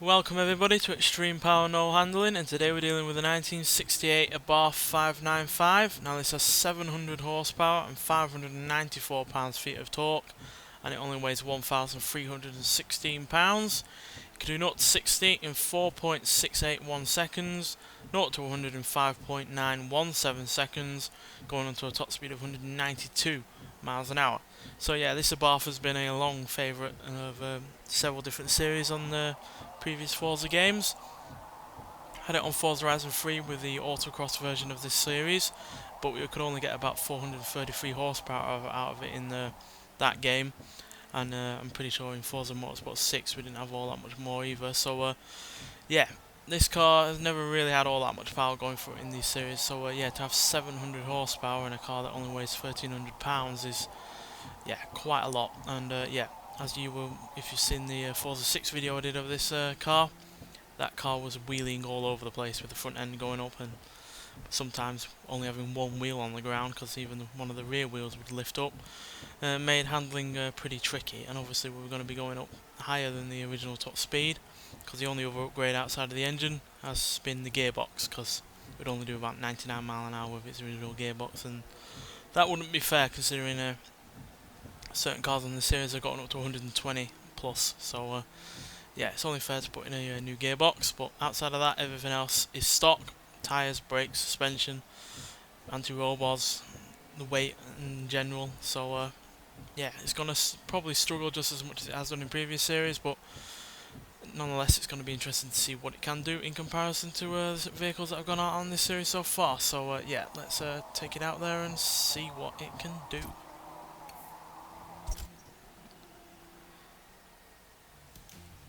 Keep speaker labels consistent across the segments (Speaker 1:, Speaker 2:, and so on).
Speaker 1: Welcome everybody to Extreme Power No Handling, and today we're dealing with a 1968 Abarth 595. Now this has 700 horsepower and 594 pounds-feet of torque, and it only weighs 1,316 pounds. It can do 0 to 60 in 4.681 seconds, 0 to 100 in 5.917 seconds, going on to a top speed of 192 miles an hour. So yeah, this Abarth has been a long favourite of several different series on the previous Forza games. Had it on Forza Horizon 3 with the autocross version of this series, but we could only get about 433 horsepower out of it in that game, and I'm pretty sure in Forza Motorsport 6 we didn't have all that much more either. So yeah, this car has never really had all that much power going for it in these series. So yeah, to have 700 horsepower in a car that only weighs 1,300 pounds is quite a lot. And yeah, as you will, if you've seen the Forza 6 video I did of this car, that car was wheeling all over the place with the front end going up, and sometimes only having one wheel on the ground because even one of the rear wheels would lift up. Made handling pretty tricky, and obviously we were going to be going up higher than the original top speed, because the only other upgrade outside of the engine has been the gearbox, because it would only do about 99 mile an hour with its original gearbox, and that wouldn't be fair considering certain cars on the series have gotten up to 120 plus. So yeah, it's only fair to put in a new gearbox, but outside of that everything else is stock. Tyres, brakes, suspension, anti-roll bars, the weight in general. So yeah, it's going to probably struggle just as much as it has done in previous series, but nonetheless it's going to be interesting to see what it can do in comparison to the vehicles that have gone out on this series so far. So yeah, let's take it out there and see what it can do.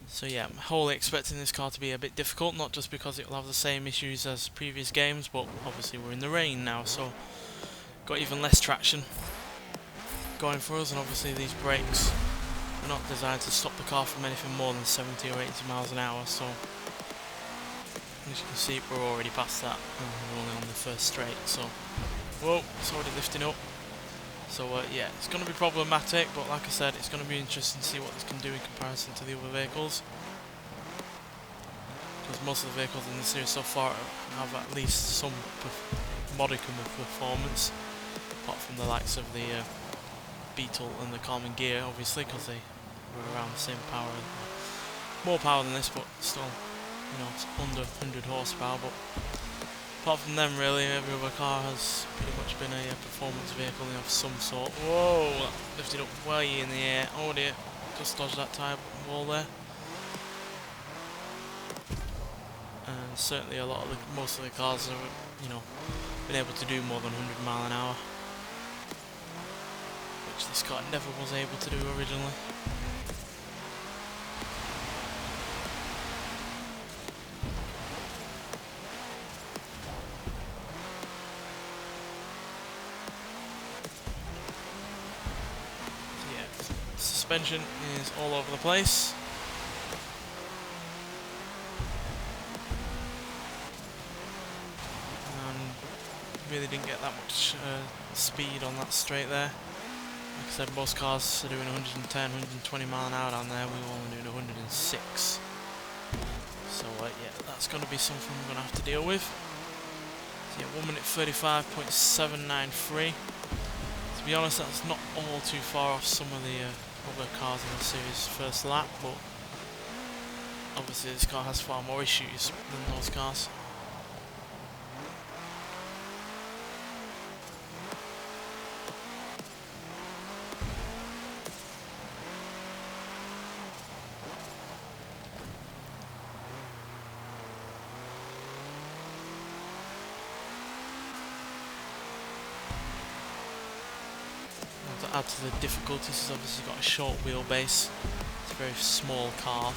Speaker 1: So yeah, I'm wholly expecting this car to be a bit difficult, not just because it will have the same issues as previous games, but obviously we're in the rain now, so got even less traction going for us, and obviously these brakes are not designed to stop the car from anything more than 70 or 80 miles an hour, so as you can see we're already past that, and we're only on the first straight, so whoa, it's already lifting up. So yeah, it's going to be problematic, but like I said, it's going to be interesting to see what this can do in comparison to the other vehicles, because most of the vehicles in the series so far have at least some modicum of performance, apart from the likes of the Beetle and the Karmann Ghia, obviously, because they were around the same power, more power than this, but still, you know, it's under 100 horsepower. But apart from them, really, every other car has pretty much been a performance vehicle of some sort. Whoa, that lifted up way in the air. Oh dear, just dodged that tyre wall there. And certainly most of the cars have, you know, been able to do more than 100 mile an hour, which this car never was able to do originally. Suspension is all over the place. And really didn't get that much speed on that straight there. Like I said, most cars are doing 110, 120 mile an hour down there. We were only doing 106. So yeah, that's going to be something we're going to have to deal with. So yeah, 1 minute 35.793. To be honest, that's not all too far off some of the other cars in the series first lap, but obviously this car has far more issues than those cars. To add to the difficulties, it's obviously got a short wheelbase. It's a very small car,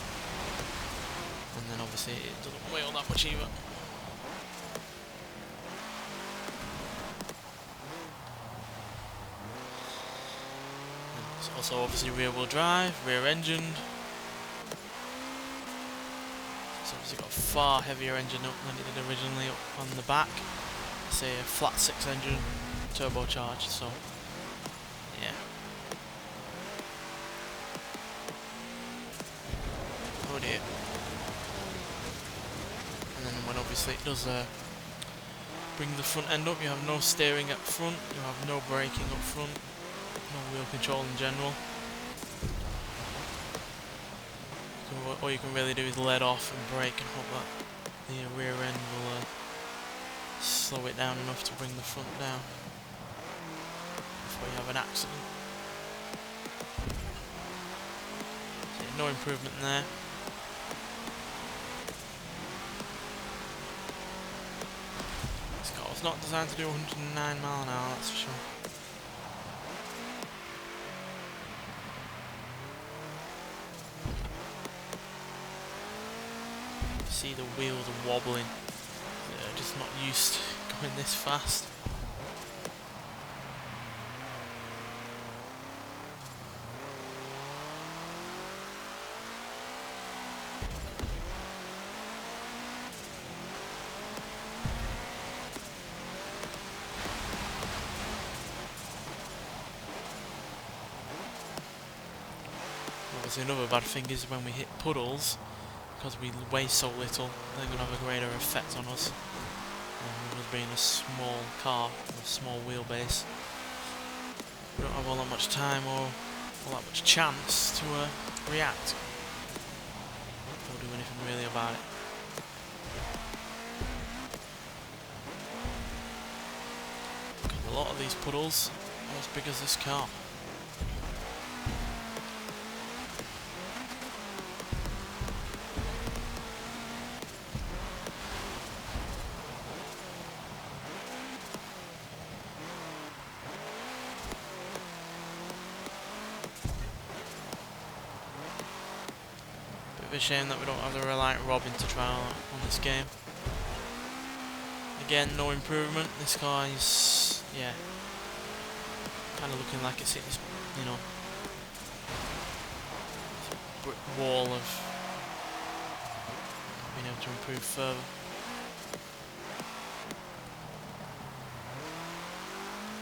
Speaker 1: and then obviously it doesn't weigh all that much either. And it's also obviously rear wheel drive, rear engined. It's obviously got a far heavier engine up than it did originally up on the back. It's a flat 6 engine, turbocharged, so yeah. Oh dear. then when obviously it does bring the front end up, you have no steering at front, you have no braking up front, no wheel control in general. All you can really do is let off and brake and hope that the rear end will slow it down enough to bring the front down before you have an accident. So no improvement there. This car was not designed to do 109 mile an hour, that's for sure. See the wheels are wobbling. They're just not used to going this fast. Obviously another bad thing is when we hit puddles, because we weigh so little, they're going to have a greater effect on us. With being a small car with a small wheelbase, we don't have all that much time or all that much chance to react or do anything really about it. Because a lot of these puddles are as big as this car. Bit of a shame that we don't have the Reliant Robin to try on this game. Again, no improvement. This car is, yeah, kind of looking like it's hit this, you know, brick wall of being able to improve further.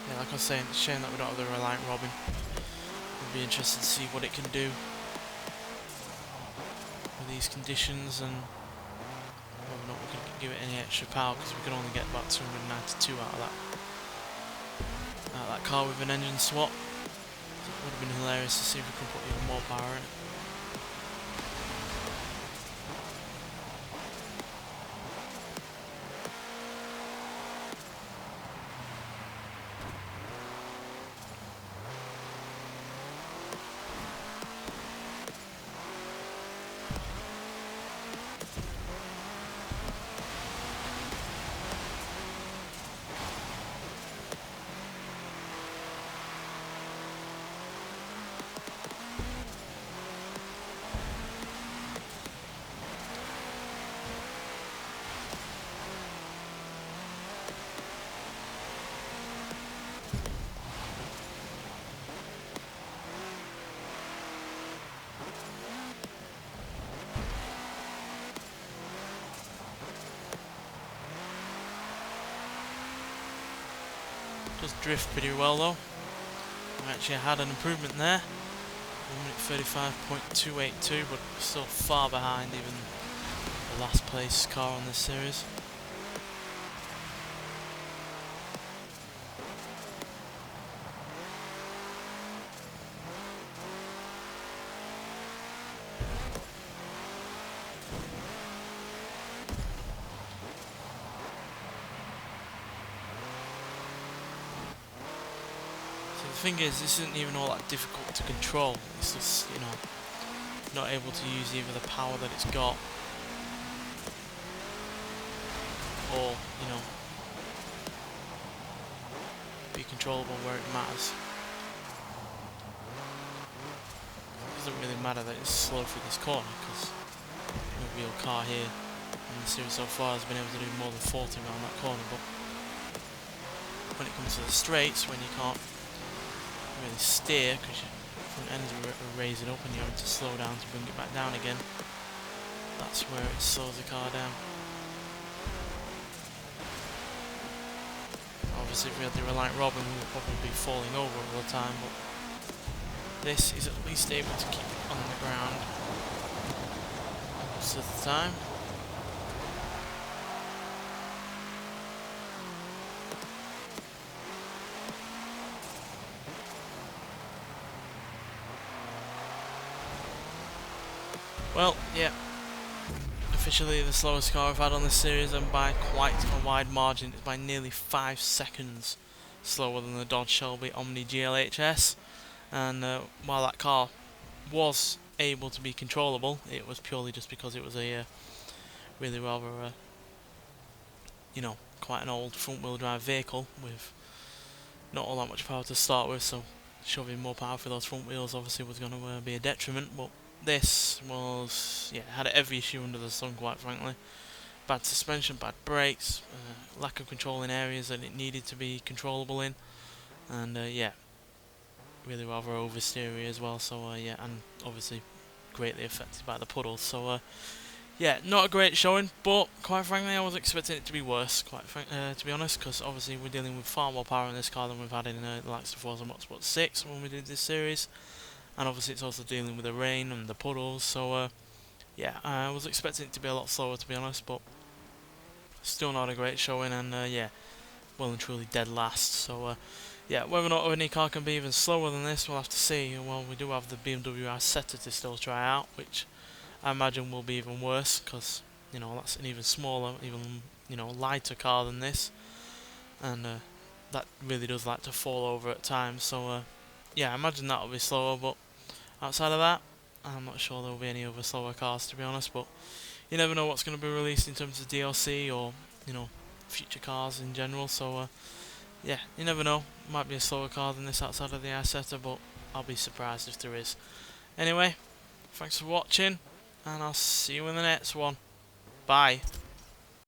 Speaker 1: Yeah, like I was saying, it's a shame that we don't have the Reliant Robin. We'd be interested to see what it can do with these conditions and whether or not we can give it any extra power, because we can only get about 292 out of that car with an engine swap. So it would have been hilarious to see if we can put even more power in it. Does drift pretty well though. We actually had an improvement there. 1:35.282, but still far behind even the last place car on this series. The thing is, this isn't even all that difficult to control. It's just, you know, not able to use either the power that it's got or, you know, be controllable where it matters. It doesn't really matter that it's slow through this corner, because no real car here in the series so far has been able to do more than 40 around that corner, but when it comes to the straights, when you can't really steer because your front ends are raising up and you're having to slow down to bring it back down again, that's where it slows the car down. Obviously if we had the Reliant Robin we would probably be falling over all the time, but this is at least able to keep it on the ground most of the time. Well, yeah, officially the slowest car I've had on this series, and by quite a wide margin. It's by nearly 5 seconds slower than the Dodge Shelby Omni GLHS. And while that car was able to be controllable, it was purely just because it was a really rather, you know, quite an old front-wheel drive vehicle with not all that much power to start with, so shoving more power for those front wheels obviously was going to be a detriment. But this was, yeah, had every issue under the sun, quite frankly. Bad suspension, bad brakes, lack of control in areas that it needed to be controllable in, and yeah, really rather oversteery as well. So yeah, and obviously greatly affected by the puddles. So yeah, not a great showing, but quite frankly I was expecting it to be worse, to be honest, because obviously we're dealing with far more power in this car than we've had in the likes of Forza Motorsport 6 when we did this series, and obviously it's also dealing with the rain and the puddles. So yeah, I was expecting it to be a lot slower, to be honest, but still not a great showing, and yeah, well and truly dead last. So yeah, whether or not any car can be even slower than this, we'll have to see. Well, we do have the BMW i7 to still try out, which I imagine will be even worse, because, you know, that's an even smaller, even, you know, lighter car than this, and that really does like to fall over at times. So yeah, I imagine that'll be slower, but outside of that, I'm not sure there'll be any other slower cars, to be honest. But you never know what's going to be released in terms of DLC or, you know, future cars in general. So yeah, you never know. Might be a slower car than this outside of the i7, but I'll be surprised if there is. Anyway, thanks for watching, and I'll see you in the next one. Bye.